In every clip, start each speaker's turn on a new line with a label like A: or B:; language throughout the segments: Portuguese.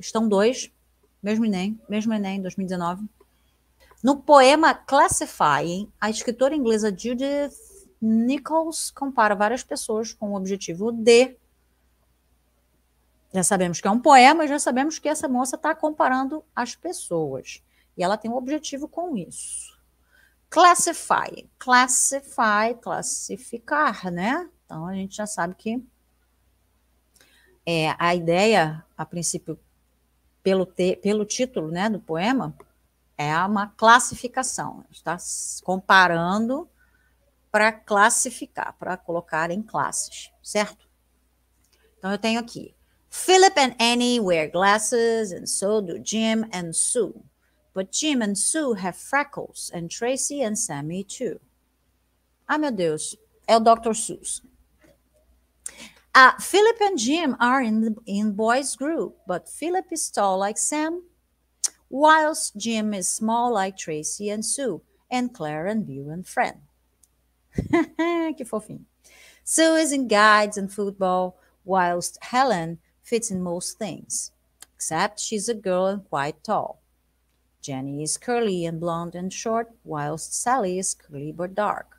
A: Estão 2, mesmo Enem 2019. No poema Classifying, a escritora inglesa Judith Nichols compara várias pessoas com o objetivo de... Já sabemos que é um poema, já sabemos que essa moça está comparando as pessoas. E ela tem um objetivo com isso. Classificar, né? Então, a gente já sabe que a ideia, a princípio, pelo título, né, do poema, é uma classificação. Está comparando para classificar, para colocar em classes, certo? Então, eu tenho aqui. Philip and Annie wear glasses, and so do Jim and Sue. But Jim and Sue have freckles, and Tracy and Sammy too. Ah, meu Deus, é o Dr. Seuss. Philip and Jim are in boys' group, but Philip is tall like Sam, whilst Jim is small like Tracy and Sue, and Claire and Bill and Fran. Que fofinho. Sue is in guides and football, whilst Helen fits in most things, except she's a girl and quite tall. Jenny is curly and blonde and short, whilst Sally is curly but dark.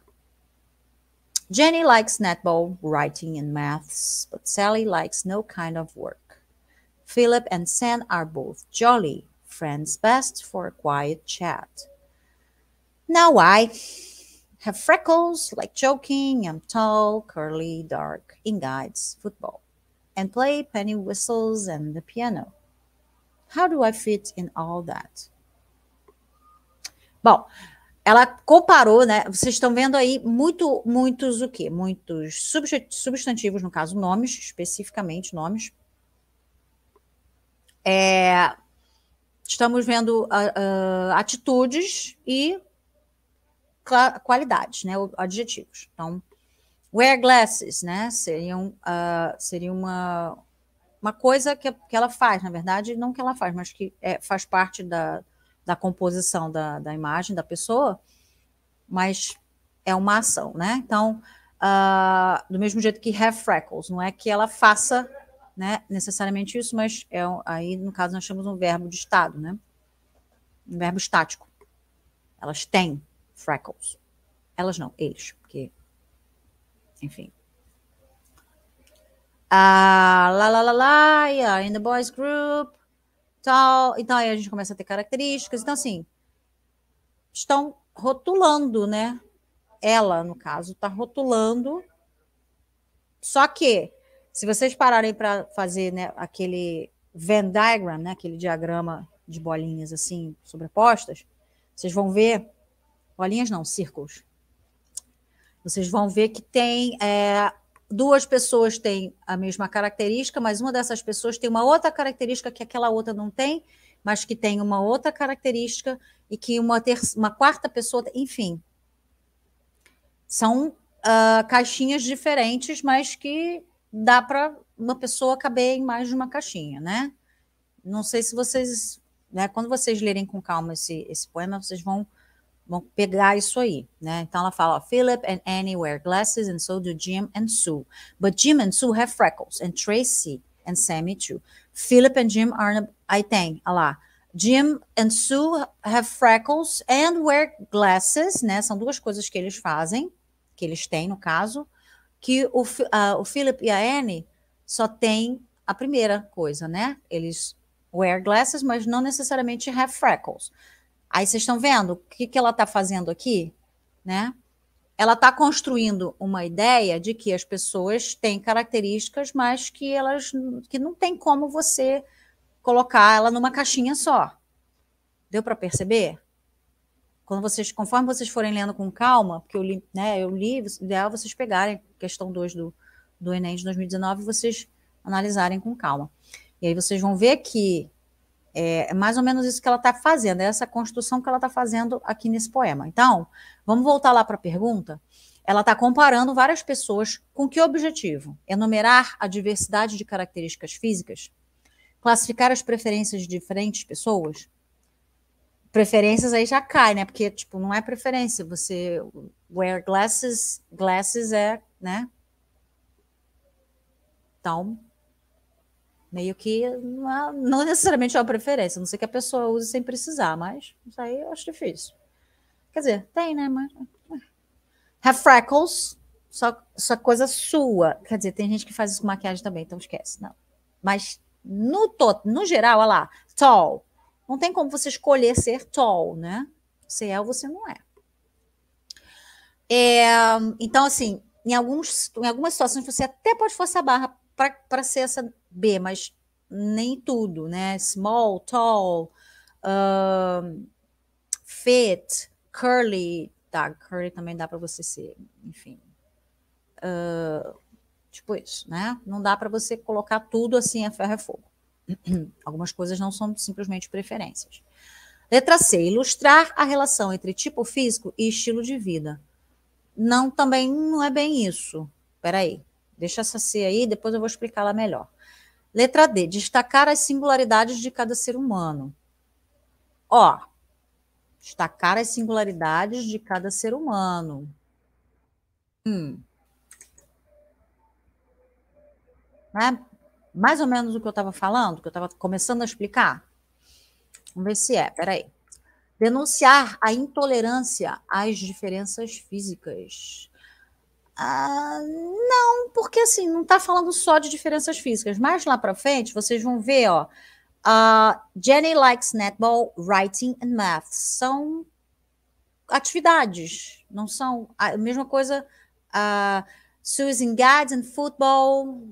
A: Jenny likes netball, writing, and maths, but Sally likes no kind of work. Philip and Sam are both jolly, friends best for a quiet chat. Now I have freckles, like joking, I'm tall, curly, dark, in guides, football, and play penny whistles and the piano. How do I fit in all that? Bom, ela comparou, né? Vocês estão vendo aí muitos o quê? Muitos substantivos, no caso, nomes, especificamente nomes. Estamos vendo atitudes e qualidades, né? Adjetivos. Então, wear glasses, né? Seria uma coisa que ela faz, na verdade, não que ela faz, mas que faz parte da composição da imagem da pessoa, mas é uma ação, né? Então, do mesmo jeito que have freckles, não é que ela faça, né, necessariamente isso, mas aí, no caso, nós temos um verbo de estado, né? Um verbo estático. Elas têm freckles. Elas não, eles, porque, enfim. Yeah, in the boys group, tal. Então, aí a gente começa a ter características. Então, assim, estão rotulando, né? Ela, no caso, está rotulando. Só que, se vocês pararem para fazer, né, aquele Venn diagram, né, aquele diagrama de bolinhas assim, sobrepostas, vocês vão ver, bolinhas não, círculos. Vocês vão ver que tem duas pessoas têm a mesma característica, mas uma dessas pessoas tem uma outra característica que aquela outra não tem, mas que tem uma outra característica e que uma quarta pessoa, enfim. São caixinhas diferentes, mas que dá para uma pessoa caber em mais de uma caixinha, né? Não sei se vocês, né, quando vocês lerem com calma esse poema, vocês vão pegar isso aí, né? Então ela fala, Philip and Annie wear glasses and so do Jim and Sue. But Jim and Sue have freckles and Tracy and Sammy too. Philip and Jim are... Aí tem, olha lá. Jim and Sue have freckles and wear glasses, né? São duas coisas que eles fazem, que eles têm, no caso, que o Philip e a Annie só têm a primeira coisa, né? Eles wear glasses, mas não necessariamente have freckles. Aí vocês estão vendo o que ela está fazendo aqui, né? Ela está construindo uma ideia de que as pessoas têm características, mas que não tem como você colocar ela numa caixinha só. Deu para perceber? Conforme vocês forem lendo com calma, porque eu li, o ideal é vocês pegarem questão 2 do Enem de 2019 e vocês analisarem com calma. E aí vocês vão ver que é mais ou menos isso que ela está fazendo, é essa construção que ela está fazendo aqui nesse poema. Então, vamos voltar lá para a pergunta. Ela está comparando várias pessoas com que objetivo? Enumerar a diversidade de características físicas? Classificar as preferências de diferentes pessoas? Preferências aí já cai, né? Porque, tipo, não é preferência. Você wear glasses é, né? Então, Meio que não necessariamente é uma preferência, a não sei que a pessoa use sem precisar, mas isso aí eu acho difícil. Quer dizer, tem, né? Mas... Have freckles, só coisa sua. Quer dizer, tem gente que faz isso com maquiagem também, então esquece. Não. Mas no geral, olha lá, tall. Não tem como você escolher ser tall, né? Você é ou você não é. Então, assim, em algumas situações você até pode forçar a barra para ser essa B, mas nem tudo, né? Small, tall, fit, curly, tá? Curly também dá para você ser, enfim. Tipo isso, né? Não dá para você colocar tudo assim a ferro e fogo. Algumas coisas não são simplesmente preferências. Letra C, ilustrar a relação entre tipo físico e estilo de vida. Não, também não é bem isso. Peraí, deixa essa C aí, depois eu vou explicar ela melhor. Letra D, destacar as singularidades de cada ser humano. Ó, destacar as singularidades de cada ser humano. Né? Mais ou menos o que eu estava falando, que eu estava começando a explicar. Vamos ver se é, peraí. Denunciar a intolerância às diferenças físicas. Não, porque assim, não está falando só de diferenças físicas. Mais lá para frente, vocês vão ver, ó. Jenny likes netball, writing and math. São atividades, não são a mesma coisa. Susan guides and football.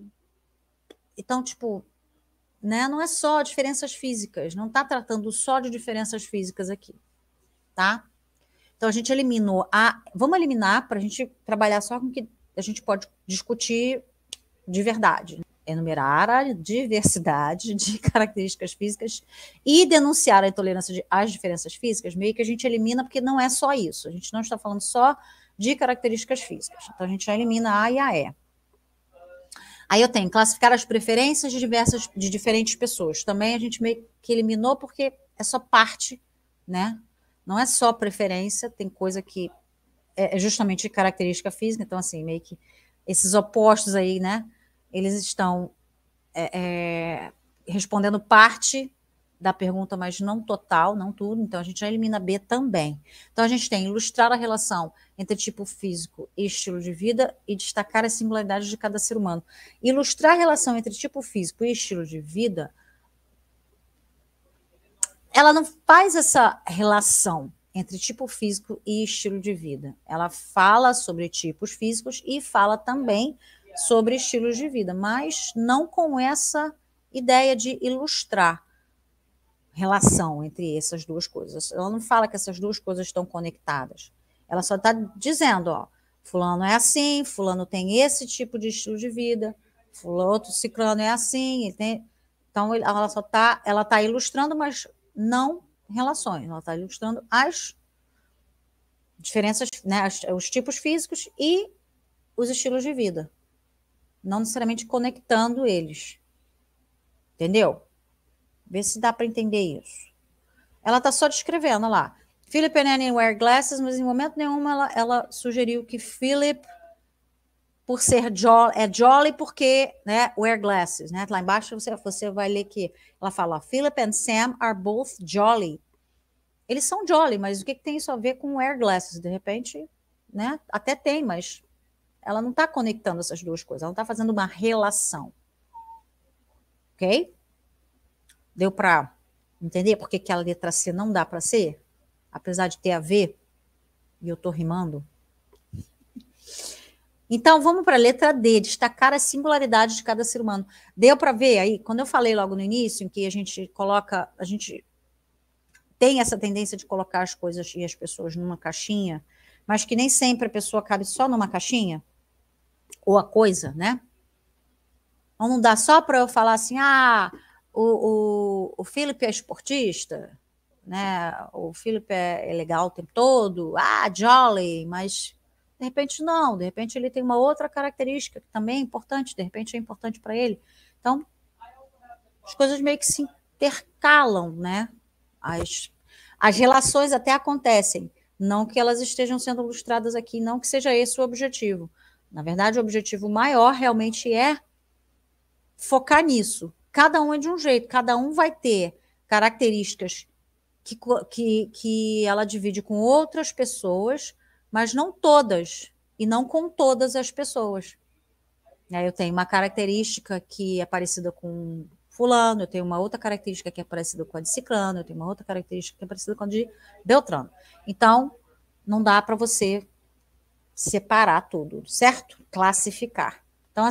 A: Então, tipo, né, não é só diferenças físicas, não está tratando só de diferenças físicas aqui, tá? Então, a gente eliminou vamos eliminar para a gente trabalhar só com o que a gente pode discutir de verdade. Enumerar a diversidade de características físicas e denunciar a intolerância às diferenças físicas, meio que a gente elimina, porque não é só isso. A gente não está falando só de características físicas. Então, a gente já elimina a A e a E. Aí eu tenho classificar as preferências de diferentes pessoas. Também a gente meio que eliminou porque é só parte, né? Não é só preferência, tem coisa que é justamente característica física. Então, assim, meio que esses opostos aí, né? Eles estão respondendo parte da pergunta, mas não total, não tudo. Então, a gente já elimina B também. Então, a gente tem ilustrar a relação entre tipo físico e estilo de vida e destacar as singularidades de cada ser humano. Ilustrar a relação entre tipo físico e estilo de vida, ela não faz essa relação entre tipo físico e estilo de vida. Ela fala sobre tipos físicos e fala também sobre estilos de vida, mas não com essa ideia de ilustrar relação entre essas duas coisas. Ela não fala que essas duas coisas estão conectadas. Ela só está dizendo, ó, fulano é assim, fulano tem esse tipo de estilo de vida, fulano, outro ciclano é assim, ele tem... Então, ela só está ilustrando, mas não relações. Ela está ilustrando as diferenças, né, os tipos físicos e os estilos de vida. Não necessariamente conectando eles. Entendeu? Vê se dá para entender isso. Ela está só descrevendo lá. Philip and Annie wear glasses, mas em momento nenhum ela sugeriu que Philip, por ser jolly porque, né, wear glasses, né? Lá embaixo você vai ler que ela fala, Philip and Sam are both jolly. Eles são jolly, mas o que tem isso a ver com wear glasses? De repente, né? Até tem, mas ela não está conectando essas duas coisas. Ela não está fazendo uma relação. Ok? Deu para entender por que a letra C não dá para ser? Apesar de ter a ver, e eu estou rimando. Então, vamos para a letra D, destacar as singularidades de cada ser humano. Deu para ver aí, quando eu falei logo no início, em que a gente tem essa tendência de colocar as coisas e as pessoas numa caixinha, mas que nem sempre a pessoa cabe só numa caixinha, ou a coisa, né? Ou não dá só para eu falar assim, o Felipe é esportista, né? O Felipe é legal o tempo todo, jolly, mas de repente não, de repente ele tem uma outra característica que também é importante, de repente é importante para ele. Então, as coisas meio que se intercalam, né? As relações até acontecem, não que elas estejam sendo ilustradas aqui, não que seja esse o objetivo. Na verdade, o objetivo maior realmente é focar nisso, cada um é de um jeito, cada um vai ter características que ela divide com outras pessoas, mas não todas, e não com todas as pessoas. Eu tenho uma característica que é parecida com fulano, eu tenho uma outra característica que é parecida com a de ciclano, eu tenho uma outra característica que é parecida com a de beltrano. Então, não dá para você separar tudo, certo? Classificar. Então,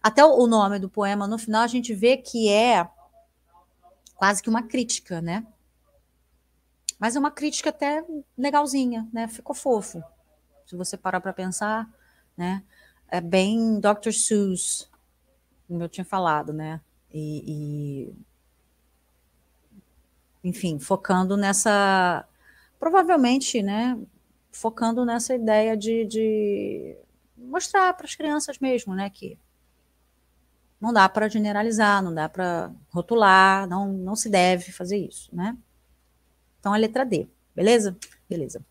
A: até o nome do poema, no final, a gente vê que é quase que uma crítica, né? Mas é uma crítica até legalzinha, né? Ficou fofo. Se você parar para pensar, né? É bem Dr. Seuss, como eu tinha falado, né? Enfim, focando nessa, provavelmente, né? Focando nessa ideia de mostrar para as crianças mesmo, né? Que não dá para generalizar, não dá para rotular, não se deve fazer isso, né? Então, a letra D, beleza? Beleza.